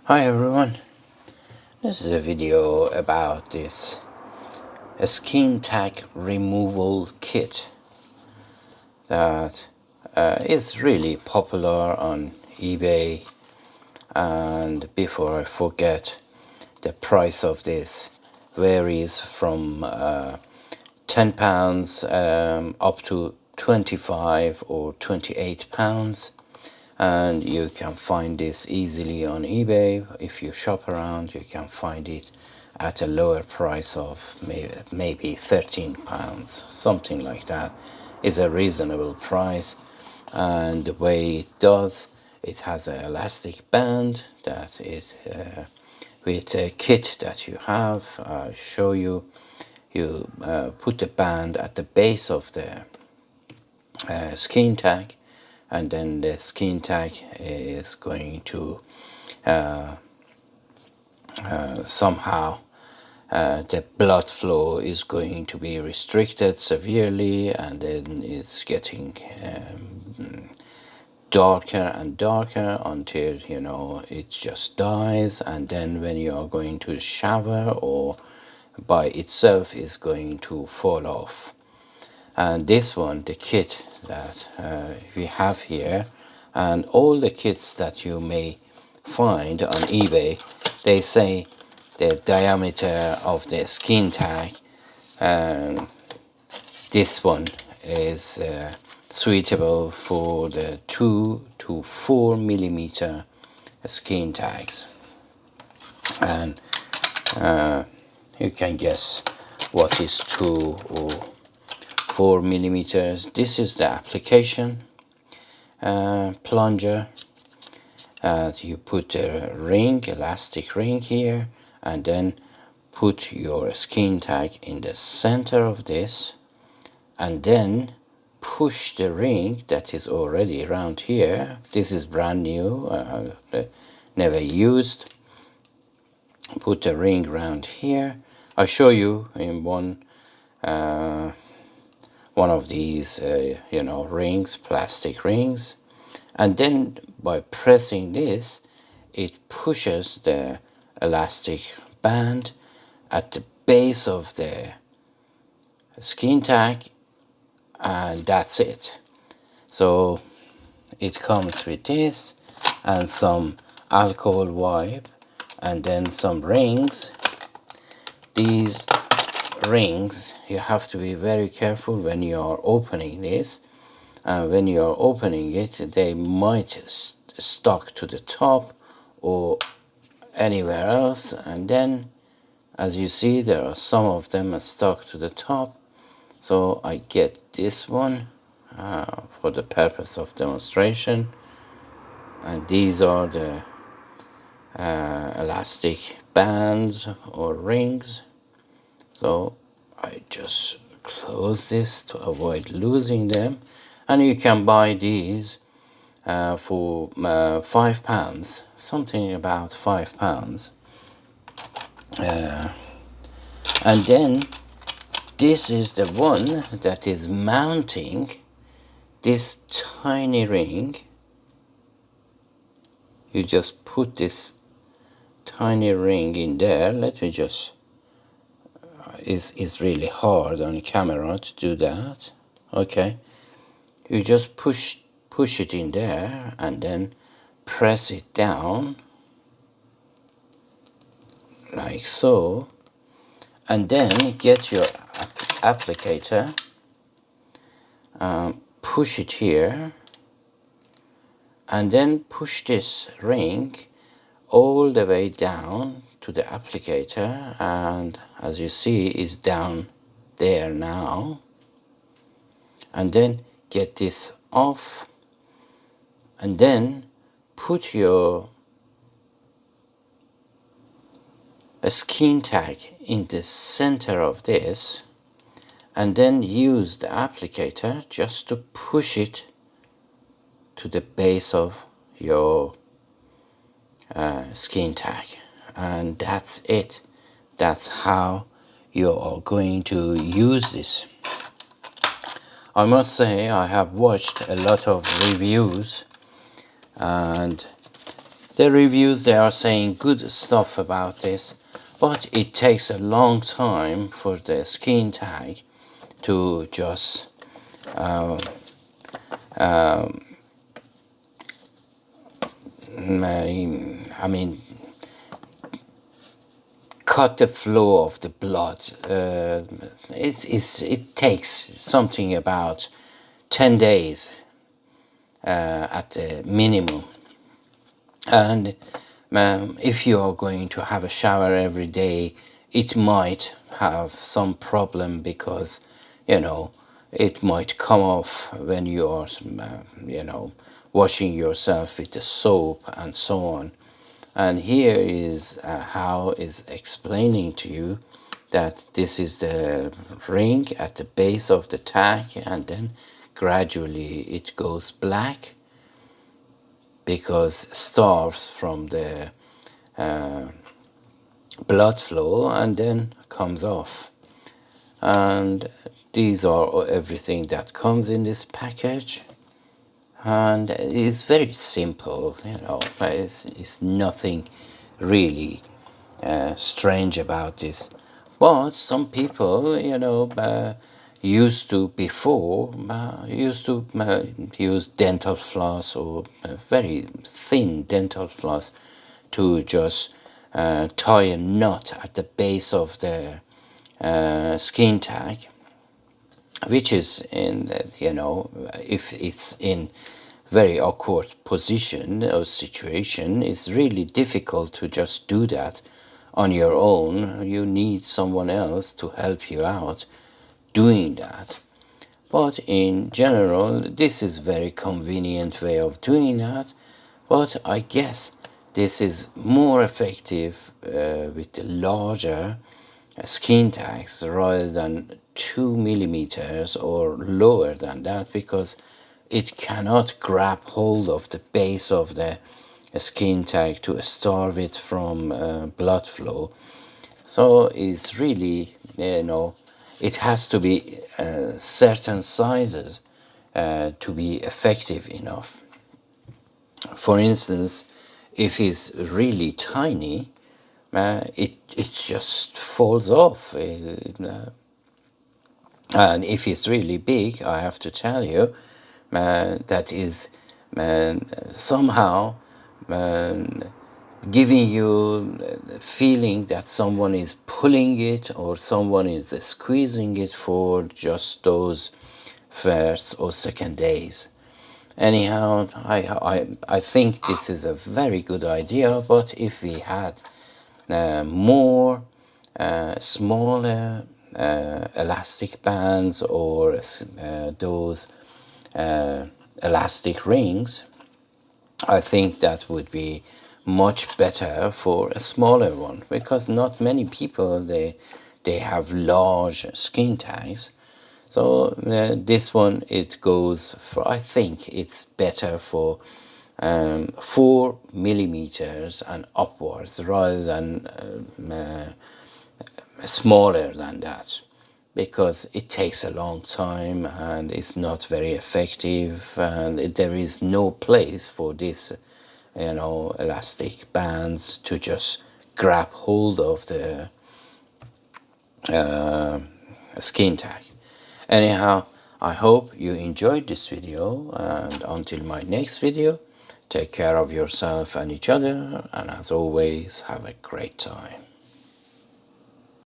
Hi everyone, this is a video about this skin tag removal kit that is really popular on eBay. And before I forget, the price of this varies from £10 up to 25 or 28 pounds, and you can find this easily on eBay. If you shop around, you can find it at a lower price of maybe 13 pounds, something like that is a reasonable price. And the way it does, it has an elastic band that is with a kit that you have. I'll show you. You put the band at the base of the skin tag, and then the skin tag is going to somehow the blood flow is going to be restricted severely, and then it's getting darker and darker until it just dies. And then when you are going to shower or by itself is going to fall off. And this one, the kit that we have here, and all the kits that you may find on eBay, they say the diameter of the skin tag, and this one is suitable for the 2 to 4 millimeter skin tags. And you can guess what is 2 or 4 millimeters. This is the application plunger. You put a ring, elastic ring here, and then put your skin tag in the center of this, and then push the ring that is already around here. This is brand new, never used. Put the ring around here. I'll show you in one of these rings, plastic rings, and then by pressing this, it pushes the elastic band at the base of the skin tag, and that's it. So it comes with this and some alcohol wipe, and then some rings. These rings, you have to be very careful when you are opening this. When you are opening it, they might stuck to the top or anywhere else, and then as you see, there are some of them are stuck to the top. So I get this one for the purpose of demonstration, and these are the elastic bands or rings. So I just close this to avoid losing them, and you can buy these for £5, something about £5. And then this is the one that is mounting this tiny ring. You just put this tiny ring in there. Let me just, is really hard on camera to do that. Okay, you just push it in there and then press it down like so, and then get your applicator, push it here, and then push this ring all the way down to the applicator, and as you see is down there now. And then get this off, and then put your skin tag in the center of this, and then use the applicator just to push it to the base of your skin tag. And that's it. That's how you are going to use this. I must say I have watched a lot of reviews, and The reviews, they are saying good stuff about this, but it takes a long time for the skin tag to just I mean cut the flow of the blood. It takes something about 10 days at the minimum. And if you are going to have a shower every day, it might have some problem because, you know, it might come off when you are, washing yourself with the soap and so on. And here is how is explaining to you that this is the ring at the base of the tag, and then gradually it goes black because starves from the blood flow and then comes off. And these are everything that comes in this package, and it's very simple, it's nothing really strange about this. But some people, used to before use dental floss or very thin dental floss to just tie a knot at the base of the skin tag, which is in if it's in very awkward position or situation, it's really difficult to just do that on your own. You need someone else to help you out doing that. But in general, this is very convenient way of doing that. But I guess this is more effective with the larger skin tags rather than 2 millimeters or lower than that, because it cannot grab hold of the base of the skin tag to starve it from blood flow. So it's really, it has to be certain sizes to be effective enough. For instance, if it's really tiny, it just falls off. And if it's really big, I have to tell you, that is somehow giving you the feeling that someone is pulling it or someone is squeezing it for just those first or second days. Anyhow, I think this is a very good idea, but if we had more smaller elastic bands or those elastic rings, I think that would be much better for a smaller one, because not many people they have large skin tags. So this one, it goes for, I think it's better for 4 millimeters and upwards rather than smaller than that, because it takes a long time and it's not very effective, and there is no place for this elastic bands to just grab hold of the skin tag. Anyhow, I hope you enjoyed this video, and until my next video, take care of yourself and each other, and as always, have a great time.